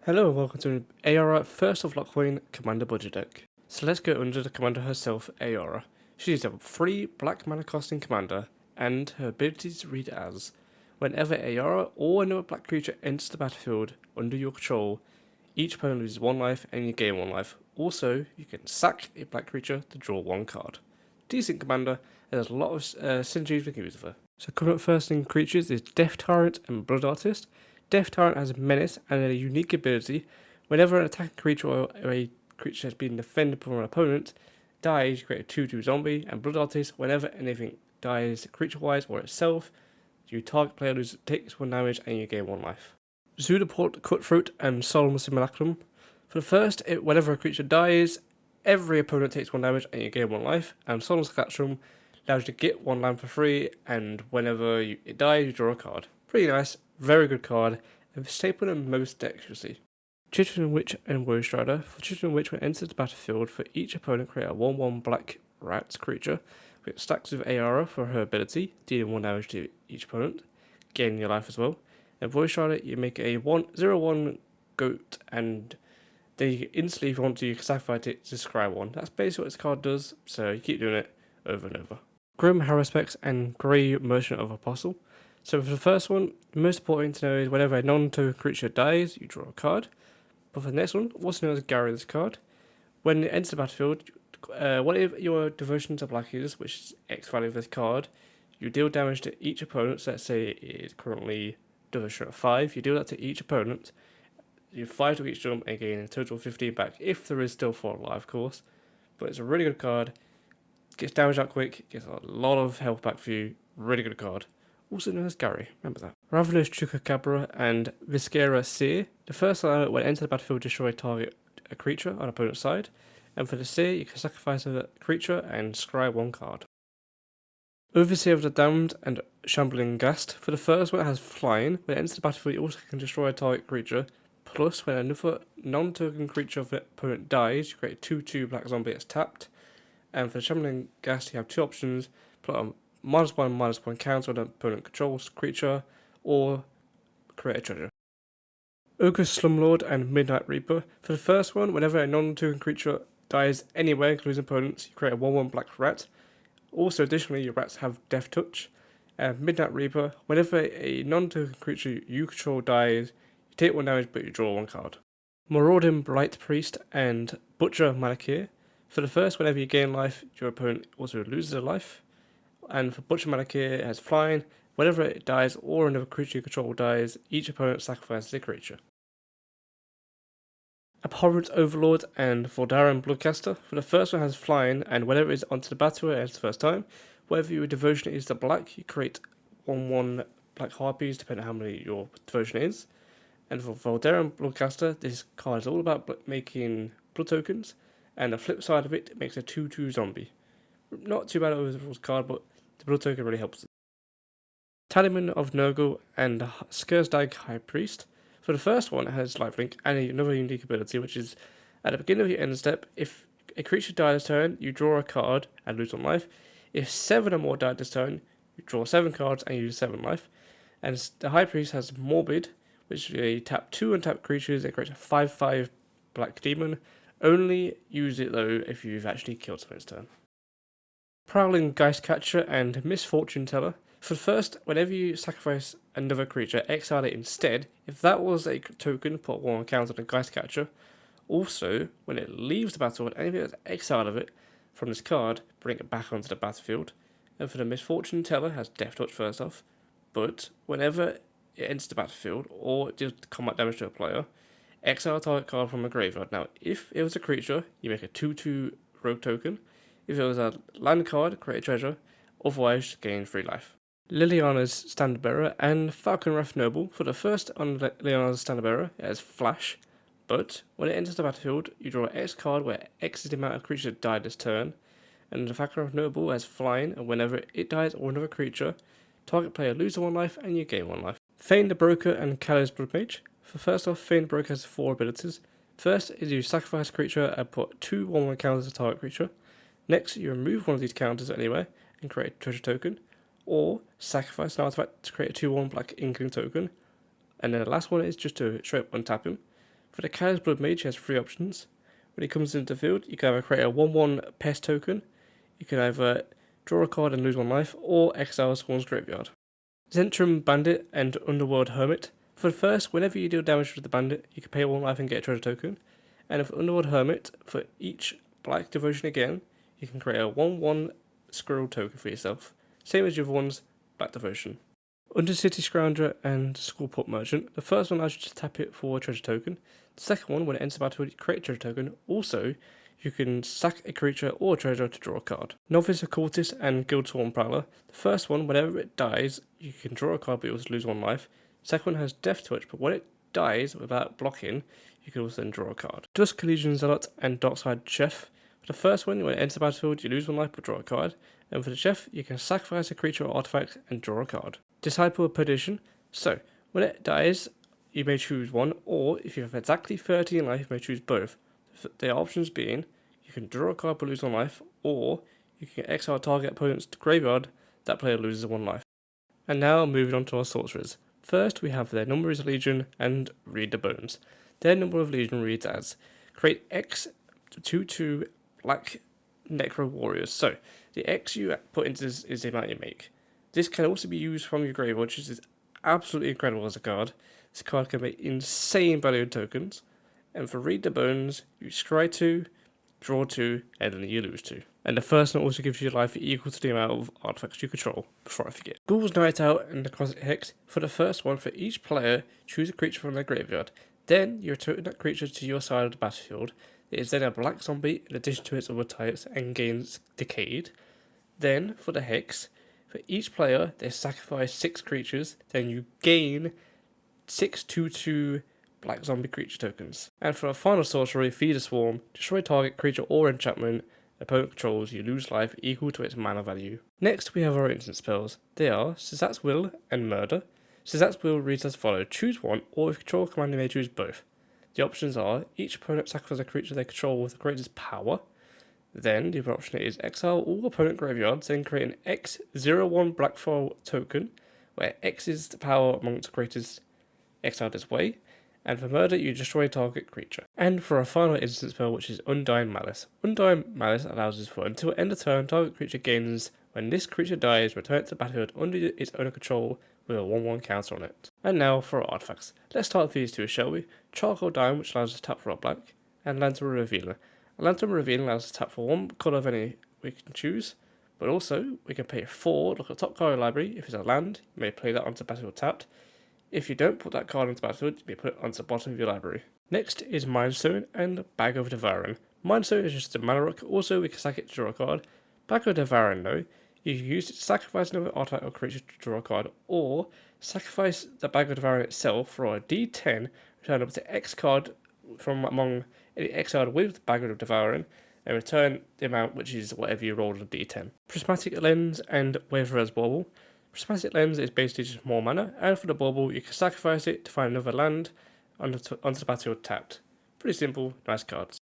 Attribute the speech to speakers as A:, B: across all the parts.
A: Hello and welcome to Ayara, first of Locthwain Commander Budget Deck. So let's go under the commander herself, Ayara. She's a 3 black mana costing commander, and her abilities read as: whenever Ayara or another black creature enters the battlefield under your control, each opponent loses 1 life and you gain 1 life. Also, you can sack a black creature to draw 1 card. Decent commander, and there's a lot of synergies we can use with her. So coming up first in creatures is Death Tyrant and Blood Artist. Death Tyrant has a menace and a unique ability. Whenever an attacking creature or a creature has been defended from an opponent dies, you create a 2/2 zombie. And Blood Artist, whenever anything dies creature-wise or itself, you target player takes 1 damage and you gain 1 life. Zudaport, Cutthroat, and Solemn Simulacrum. For the first, whenever a creature dies, every opponent takes 1 damage and you gain 1 life. And Solemn Simulacrum allows you to get 1 land for free, and whenever it dies, you draw a card. Pretty nice, very good card, and staple in most decks you'll see. Chittering Witch and Woestrider. For Chittering Witch, when it enters the battlefield, for each opponent create a 1/1 black rat creature, which stacks with Ayara for her ability, dealing 1 damage to each opponent, gaining your life as well. And Woestrider, you make a 0/1 goat, and they instantly, if you want to, you can sacrifice it to scry 1. That's basically what this card does, so you keep doing it over and over. Grim Haruspex and Grey Merchant of Apostle. So for the first one, the most important to know is whenever a non-token creature dies, you draw a card. But for the next one, also known as Gary this card, when it enters the battlefield, whatever your devotion to black is, which is X value of this card, you deal damage to each opponent. So let's say it is currently devotion of 5, you deal that to each opponent, you 5 to each jump and gain a total of 15 back, if there is still 4 alive, of course. But it's a really good card. Gets damage out quick, gets a lot of health back for you. Really good card. Also known as Gary, remember that. Ravenous Chupacabra and Viscera Seer. The first when enter the battlefield, destroy a creature on opponent's side. And for the Seer, you can sacrifice a creature and scry 1 card. Overseer of the Damned and Shambling Ghast. For the first one, it has flying. When it enters the battlefield, you also can destroy a target creature. Plus, when another non-token creature of the opponent dies, you create a 2/2 black zombie that's tapped. And for the Shambling Ghast, you have 2 options: put a -1/-1 counter when an opponent controls creature, or create a treasure. Ogre Slumlord and Midnight Reaper. For the first one, whenever a non-token creature dies anywhere, including opponents, you create a 1/1 black rat. Also, additionally, your rats have Death Touch. And Midnight Reaper, whenever a non-token creature you control dies, you take 1 damage but you draw 1 card. Marauding Blight Priest and Butcher Malakir. For the first, whenever you gain life, your opponent also loses a life. And for Butcher Malakir, it has flying. Whenever it dies or another creature you control dies, each opponent sacrifices a creature. Abhorrent Overlord and Vordaran Bloodcaster. For the first one, it has flying, and whenever it is onto the battlefield as the first time, whatever your devotion is to black, you create 1/1 black harpies, depending on how many your devotion is. And for Vordaran Bloodcaster, this card is all about making blood tokens, and the flip side of it, it makes a 2/2 zombie. Not too bad overall card, but the blood token really helps. Talisman of Nurgle and Skursdag High Priest. For the first one, it has lifelink and another unique ability, which is at the beginning of your end step, if a creature dies this turn, you draw a card and lose 1 life. If 7 or more died this turn, you draw 7 cards and you lose 7 life. And the High Priest has Morbid, which you tap 2 untapped creatures and creates a 5/5 black demon. Only use it though if you've actually killed someone this turn. Prowling Geistcatcher and Misfortune Teller. For the first, whenever you sacrifice another creature, exile it instead. If that was a token, put 1 counter on the Geistcatcher. Also, when it leaves the battlefield, anything that's exiled of it from this card, bring it back onto the battlefield. And for the Misfortune Teller, has Death Touch first off. But whenever it enters the battlefield, or it does combat damage to a player, exile a target card from a graveyard. Now, if it was a creature, you make a 2/2 rogue token. If it was a land card, create a treasure. Otherwise, gain 3 life. Liliana's Standard Bearer and Falconwrath Noble. For the first on Liliana's Standard Bearer, it has Flash, but when it enters the battlefield, you draw an X card where X is the amount of creatures that died this turn, and the Falconwrath Noble has Flying, and whenever it dies or another creature, target player loses 1 life and you gain 1 life. Thane the Broker and Kala's Bloodmage. For first off, Thane the Broker has 4 abilities. First is you sacrifice a creature and put 2 1/1 counters to target creature. Next, you remove one of these counters anyway and create a treasure token, or sacrifice an artifact to create a 2/1 black inkling token. And then the last one is just to straight up untap him. For the Chaos Blood Mage, he has 3 options. When he comes into the field, you can either create a 1/1 pest token, you can either draw a card and lose 1 life, or exile someone's graveyard. Zentrum Bandit and Underworld Hermit. For the first, whenever you deal damage with the bandit, you can pay 1 life and get a treasure token. And for Underworld Hermit, for each black devotion again, you can create a 1/1 squirrel token for yourself. Same as your other ones, black devotion. Undercity Scrounger and Skullport Merchant. The first one allows you to tap it for a treasure token. The second one, when it enters the battlefield, you create a treasure token. Also, you can sack a creature or a treasure to draw a card. Novice Occultist and Guildsworn Prowler. The first one, whenever it dies, you can draw a card but you also lose 1 life. The second one has Death Touch, but when it dies without blocking, you can also then draw a card. Dusk Legion Zealot and Darkside Chef. For the first one, when it enters the battlefield, you lose 1 life but draw a card. And for the Chef, you can sacrifice a creature or artifact and draw a card. Disciple of Perdition. So, when it dies, you may choose one, or if you have exactly 13 life, you may choose both. The options being, you can draw a card but lose 1 life, or you can exile target opponent's graveyard, that player loses 1 life. And now moving on to our sorceries. First, we have their Number is Legion and Read the Bones. Their Number of Legion reads as, create X 2/2 Black Necro Warriors. So, the X you put into this is the amount you make. This can also be used from your graveyard, which is absolutely incredible as a card. This card can make insane value in tokens. And for Read the Bones, you scry 2, draw 2, and then you lose 2. And the first one also gives you life equal to the amount of artifacts you control, before I forget. Ghoul's Night Out and the Cosmic Hex. For the first one, for each player, choose a creature from their graveyard. Then, you return that creature to your side of the battlefield. It is then a black zombie in addition to its other types and gains Decayed. Then, for the Hex, for each player, they sacrifice 6 creatures, then you gain 6 2/2 black zombie creature tokens. And for a final sorcery, Feed a Swarm, destroy target creature or enchantment opponent controls, you lose life equal to its mana value. Next, we have our instant spells. They are Sizat's Will and Murder. Sizat's Will reads as follows: choose one, or if you control a commander, you may choose both. The options are, each opponent sacrifices a creature they control with the greatest power. Then, the other option is exile all opponent graveyards, then create an X01 Blackfall token, where X is the power amongst the greatest exiled this way. And for murder, you destroy a target creature. And for a final instant spell, which is Undying Malice. Undying Malice allows us for, until end of turn, target creature gains, when this creature dies, return it to the battlefield under its owner control with a 1/1 counter on it. And now for our artifacts. Let's start with these two, shall we? Charcoal Dime, which allows us to tap for our black, and Lantern Revealer. A Lantern Revealer allows us to tap for one colour of any we can choose, but also we can pay 4, look at the top card of the library. If it's a land, you may play that onto the battlefield tapped. If you don't put that card onto the battlefield, you may put it onto the bottom of your library. Next is Mindstone and Bag of Devouring. Mindstone is just a mana rock, also we can sack it to draw a card. Bag of Devouring though, you can use it to sacrifice another artifact or creature to draw a card, or sacrifice the Bag of Devouring itself for a D10, return up to X card from among any exiled with the Bag of Devouring, and return the amount which is whatever you rolled on a D10. Prismatic Lens and Waverer's Bauble. Prismatic Lens is basically just more mana, and for the bauble, you can sacrifice it to find another land onto the battlefield tapped. Pretty simple, nice cards.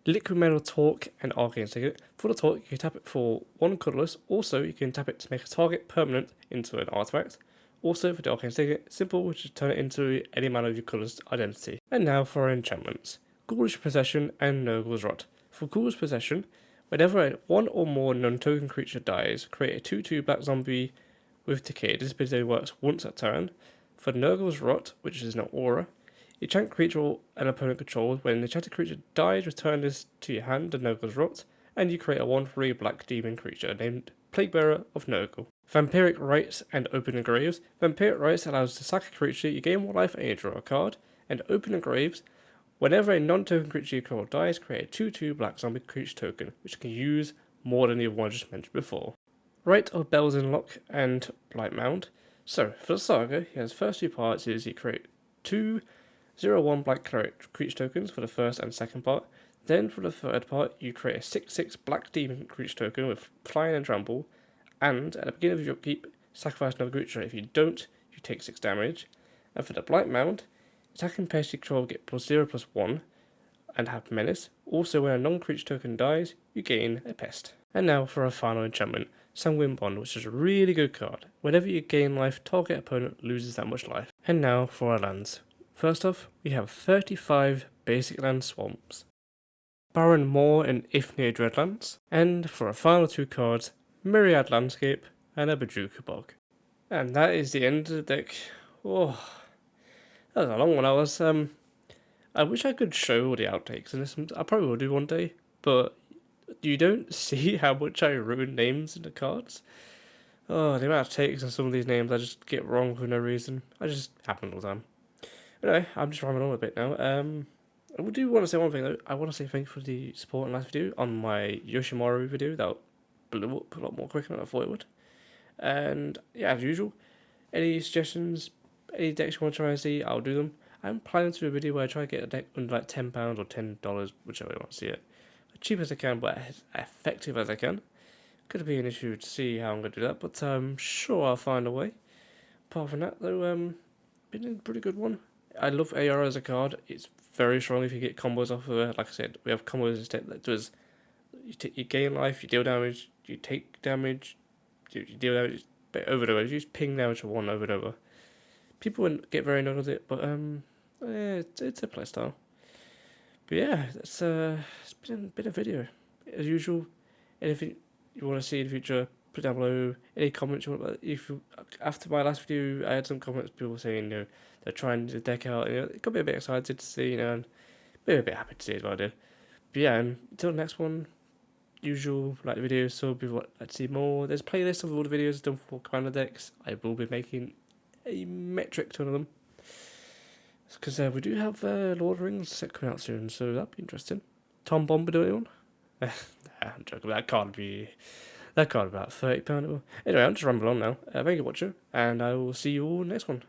A: Liquid Metal Torque and Arcane Signet. For the Torque, you can tap it for 1 colourless, also you can tap it to make a target permanent into an artifact. Also for the Arcane Signet, simple, which is turn it into any mana of your colour's identity. And now for our enchantments. Ghoulish Possession and Nurgle's Rot. For Ghoulish Possession, whenever one or more non-token creature dies, create a 2/2 black zombie with Decay. This ability works once a turn. For Nurgle's Rot, which is an aura, enchant creature an opponent controls. When the enchanted creature dies, return this to your hand, the Nurgle's Rot, and you create a 1/3 black demon creature named Plaguebearer of Nurgle. Vampiric Rites and Opening Graves. Vampiric Rites allows you to sack a creature, you gain 1 life and you draw a card. And Opening Graves, whenever a non-token creature you control dies, create a 2/2 black zombie creature token, which you can use more than the one I just mentioned before. Rite of Bells in Lock and Blight Mound. So, for the saga, he has first 2 parts is you create 2 0/1 black cleric creature tokens for the first and second part. Then for the third part, you create a 6/6 black demon creature token with flying and trample. And at the beginning of your upkeep, sacrifice another creature. If you don't, you take 6 damage. And for the Blight Mound, attacking pest you control get +0/+1 and have menace. Also, when a non-creature token dies, you gain a pest. And now for our final enchantment, Sanguine Bond, which is a really good card. Whenever you gain life, target opponent loses that much life. And now for our lands. First off, we have 35 basic land swamps, Baron Moor and Ifnir Dreadlands, and for our final 2 cards, Myriad Landscape and a Bajuka Bog. And that is the end of the deck. Oh, that was a long one. I wish I could show all the outtakes in this. I probably will do one day, but you don't see how much I ruin names in the cards. Oh, the amount of takes on some of these names I just get wrong for no reason. I just happen all the time. Anyway, I'm just rambling on a bit now. I do want to say one thing though. I want to say thank you for the support in last video on my Yoshimaru video that blew up a lot more quicker than I thought it would. And yeah, as usual, any suggestions, any decks you want to try and see, I'll do them. I'm planning to do a video where I try to get a deck under like £10 or $10, whichever you want to see it. As cheap as I can, but as effective as I can. Could be an issue to see how I'm going to do that, but I'm sure I'll find a way. Apart from that, though, been a pretty good one. I love Ayara as a card. It's very strong if you get combos off of her. Like I said, we have combos instead that does you gain life, you deal damage, you take damage, you deal damage over and over. You use ping damage for one over and over. People wouldn't get very annoyed with it, but yeah, it's a playstyle. But yeah, it's been a video as usual. Anything you want to see in the future, put down below. Any comments you want. If you, after my last video, I had some comments, people saying they're trying the deck out. It got me a bit excited to see, and maybe a bit happy to see as well. I did. But yeah, until the next one, usual like the videos. So if you want to see more, there's a playlist of all the videos done for Commander decks. I will be making a metric ton of them. Because we do have Lord of the Rings set coming out soon, so that'd be interesting. Tom Bombadil one? I'm joking. That can't be about £30. Anyway, I'm just rambling on now. Thank you for watching, and I will see you all next one.